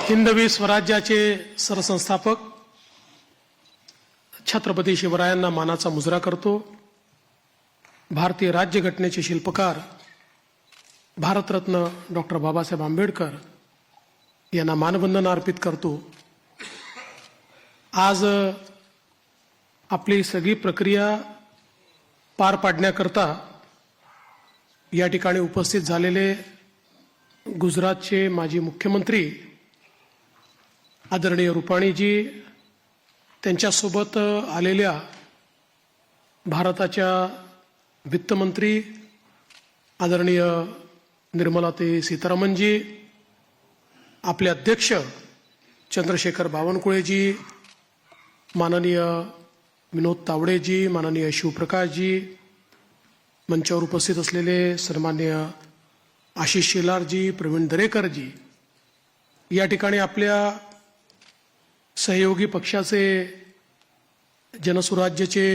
हिंदवी स्वराज्याचे सरसंस्थापक छत्रपती शिवरायांना मानाचा मुजरा करतो। भारतीय राज्यघटनेचे शिल्पकार भारतरत्न डॉक्टर बाबासाहेब आंबेडकर यांना मानवंदना अर्पित करतो। आज आपली सगळी प्रक्रिया पार पाडण्याकरता या ठिकाणी उपस्थित झालेले गुजरातचे माजी मुख्यमंत्री आदरणीय रुपाणीजी, त्यांच्यासोबत आलेल्या भारताच्या वित्तमंत्री आदरणीय निर्मलाताई सीतारामनजी, आपले अध्यक्ष चंद्रशेखर बावनकुळेजी, माननीय विनोद तावडेजी, माननीय शिवप्रकाशजी, मंचावर उपस्थित असलेले सन्माननीय आशिष शेलारजी, प्रवीण दरेकरजी, या ठिकाणी आपल्या सहयोगी पक्षाचे जनसुराज्यचे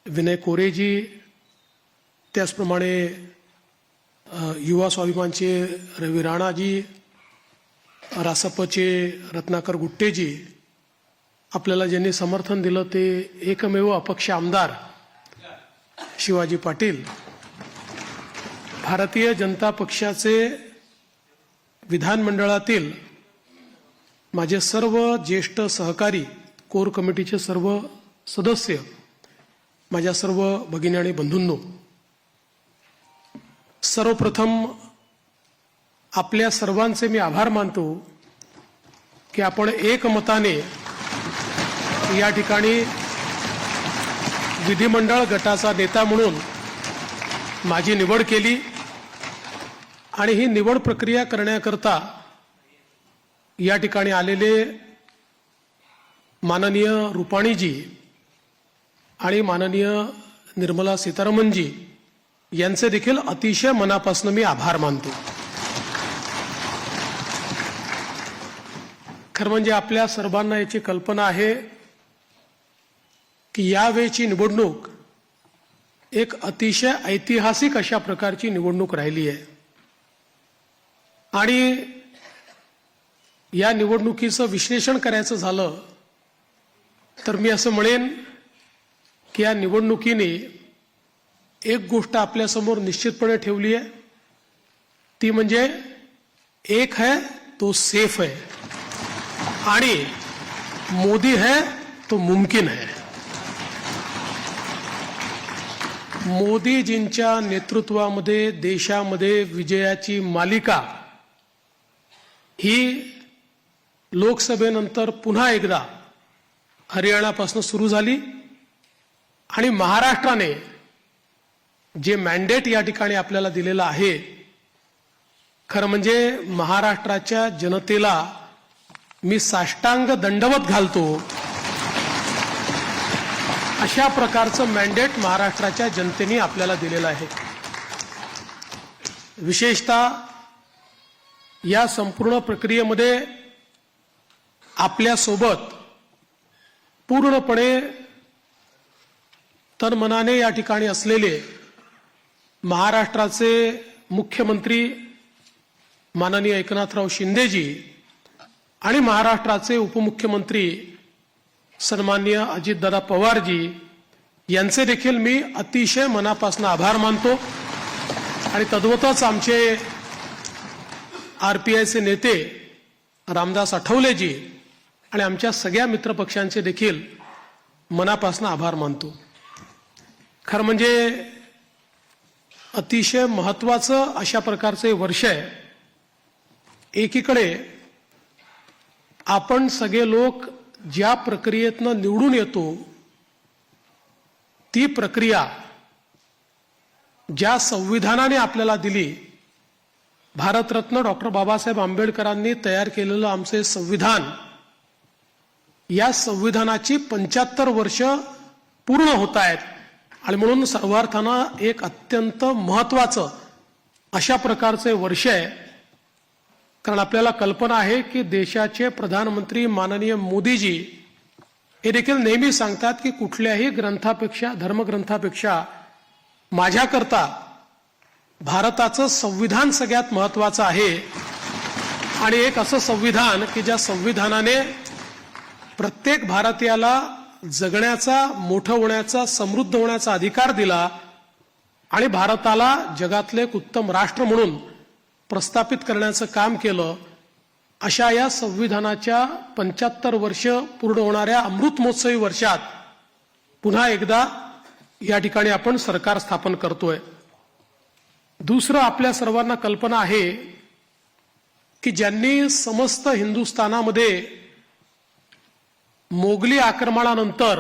विनय कोरेजी, त्याचप्रमाणे युवा स्वाभिमानचे रवी राणाजी, रासपचे रत्नाकर गुट्टेजी, आपल्याला ज्यांनी समर्थन दिलं ते एकमेव अपक्ष आमदार शिवाजी पाटील, भारतीय जनता पक्षाचे विधानमंडळातील माझे सर्व ज्येष्ठ सहकारी, कोर कमिटीचे सर्व सदस्य, माझ्या सर्व भगिनी आणि बंधूंनो, सर्वप्रथम आपल्या सर्वांचे मी आभार मानतो की आपण एकमताने या ठिकाणी विधिमंडळ गटाचा नेता म्हणून माझी निवड केली आणि ही निवड प्रक्रिया करण्याकरता या ठिकाणी आलेले माननीय रुपाणीजी आणि माननीय निर्मला सीतारामनजी यांचे देखील अतिशय मनापासून मी आभार मानतो। खरं म्हणजे आपल्या सर्वांना याची कल्पना आहे की यावेळची निवडणूक एक अतिशय ऐतिहासिक अशा प्रकारची निवडणूक राहिली आहे आणि या निवडणुकीचं विश्लेषण करायचं झालं तर मी असं म्हणेन की या निवडणुकीने एक गोष्ट आपल्यासमोर निश्चितपणे ठेवली आहे, ती म्हणजे एक है तो सेफ है आणि मोदी है तो मुमकिन है। मोदीजींच्या नेतृत्वामध्ये देशामध्ये विजयाची मालिका ही लोकसभेनंतर पुन्हा एकदा हरियाणापासून सुरू झाली आणि महाराष्ट्राने जे मॅन्डेट या ठिकाणी आपल्याला दिलेलं आहे, खरं म्हणजे महाराष्ट्राच्या जनतेला मी साष्टांग दंडवत घालतो अशा प्रकारचं मॅन्डेट महाराष्ट्राच्या जनतेने आपल्याला दिलेलं आहे। विशेषतः या संपूर्ण प्रक्रियेमध्ये आपल्यासोबत पूर्णपणे तनमनाने या ठिकाणी असलेले महाराष्ट्राचे मुख्यमंत्री माननीय एकनाथराव शिंदेजी आणि महाराष्ट्राचे उपमुख्यमंत्री सन्माननीय अजितदादा पवारजी यांचे देखील मी अतिशय मनापासून आभार मानतो आणि तद्वतच आमचे आरपीआयचे नेते रामदास आठवलेजी आणि आमच्या सगळ्या मित्रपक्षांचे देखील मनापासून आभार मानतो। खरं म्हणजे अतिशय महत्त्वाचं अशा प्रकारचे वर्ष आहे। एकीकडे आपण सगळे लोक ज्या प्रक्रियेतनं निवडून येतो ती प्रक्रिया ज्या संविधानाने आपल्याला दिली, भारतरत्न डॉक्टर बाबासाहेब आंबेडकरांनी तयार केलेलं आमचे संविधान, या संविधानाची 75 वर्ष पूर्ण होत आहेत आणि म्हणून सर्वार्थानं एक अत्यंत महत्त्वाचं अशा प्रकारचे वर्ष आहे। कारण आपल्याला कल्पना आहे की देशाचे प्रधानमंत्री माननीय मोदीजी हे देखील नेहमी सांगतात की कुठल्याही ग्रंथापेक्षा, धर्मग्रंथापेक्षा माझ्याकरता भारताचं संविधान सगळ्यात महत्त्वाचं आहे आणि एक असं संविधान की ज्या संविधानाने प्रत्येक भारतीयाला जगण्याचा, मोठं होण्याचा, समृद्ध होण्याचा अधिकार दिला आणि भारताला जगातले एक उत्तम राष्ट्र म्हणून प्रस्थापित करण्याचं काम केलं. अशा या संविधानाच्या 75 वर्ष पूर्ण होणाऱ्या अमृत महोत्सवी वर्षात पुन्हा एकदा या ठिकाणी आपण सरकार स्थापन करतोय. दुसरं, आपल्या सर्वांना कल्पना आहे की ज्यांनी समस्त हिंदुस्थानामध्ये मोगली आक्रमणानंतर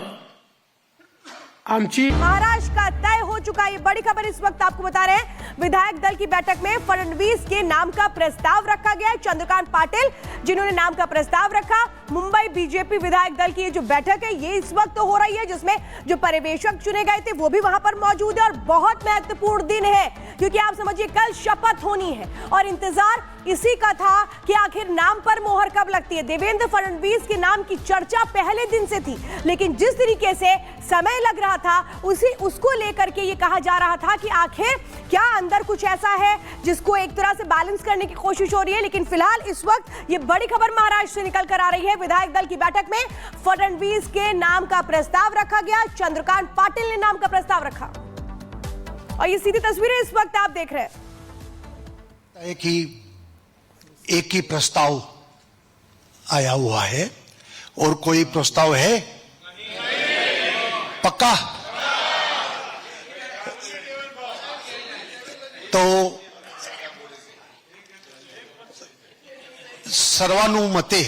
आमची महाराष्ट्र का तय हो चुका है। ये बड़ी खबर इस वक्त आपको बता रहे हैं। विधायक दल की बैठक में फडणवीस के नाम का प्रस्ताव रखा गया है। चंद्रकांत पाटिल जिन्होंने नाम का प्रस्ताव रखा। मुंबई बीजेपी विधायक दल की ये जो बैठक है ये इस वक्त हो रही है, जिसमें जो पर्यवेक्षक चुने गए थे वो भी वहां पर मौजूद है। और बहुत महत्वपूर्ण दिन है क्योंकि आप समझिए कल शपथ होनी है और इंतजार इसी का था कि आखिर नाम पर मोहर कब लगती है। देवेंद्र फडणवीस के नाम की चर्चा पहले दिन से थी, लेकिन जिस तरीके से समय लग रहा था उसको लेकर के ये कहा जा रहा था कि आखिर क्या अंदर कुछ ऐसा है जिसको एक तरह से बैलेंस करने की कोशिश हो रही है। लेकिन फिलहाल इस वक्त ये बड़ी खबर महाराष्ट्र से निकल कर आ रही है। विधायक दल की बैठक में फडणवीस के नाम का प्रस्ताव रखा गया। चंद्रकांत पाटिल ने नाम का प्रस्ताव रखा और ये सीधी तस्वीरें इस वक्त आप देख रहे हैं। एक ही प्रस्ताव आया हुआ है और कोई प्रस्ताव है? पक्का? तो सर्वानुमते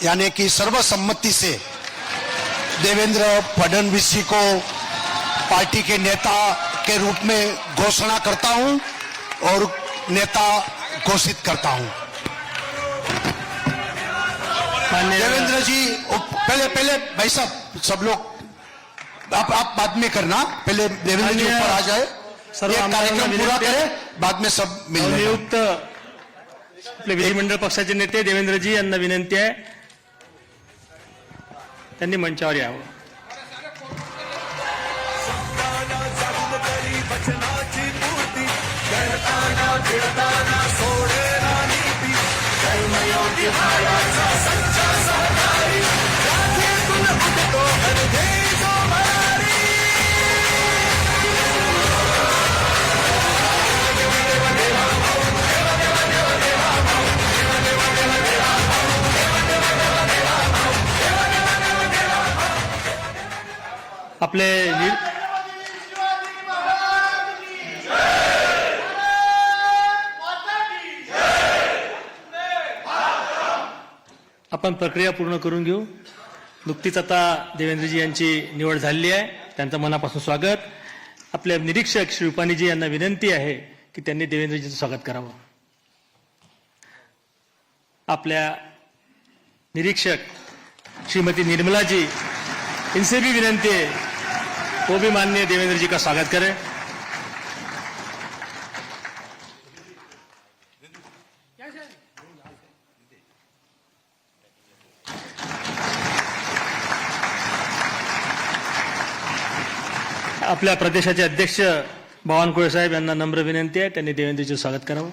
यानी कि सर्वसम्मति से देवेंद्र फडणवीस जी को पार्टी के नेता के रूप में घोषणा करता हूं और नेता घोषित करता हूं। देवेंद्र जी पहले भाई साहब सब लोग आप बाद में करना, पहले देवेंद्र जी ऊपर आ जाए, कार्यक्रम पूरा करें, बाद में सब मिल नियुक्त आपले विधिमंडळ पक्षाचे नेते देवेंद्रजी यांना विनंती आहे त्यांनी मंचावर यावं. आपले आपण प्रक्रिया पूर्ण करून घेऊ. नुकतीच आता देवेंद्रजी यांची निवड झालेली आहे, त्यांचं मनापासून स्वागत. आपले निरीक्षक श्री रुपानीजी यांना विनंती आहे की त्यांनी देवेंद्रजीचं स्वागत करावं. आपल्या निरीक्षक श्रीमती निर्मला जी, इनसे भी विनंती है वो भी माननीय देवेंद्र जी का स्वागत करें. आपल्या प्रदेशाचे अध्यक्ष बावनकुळे साहेब यांना नम्र विनंती आहे, त्यांनी देवेंद्रजीचं स्वागत करावं.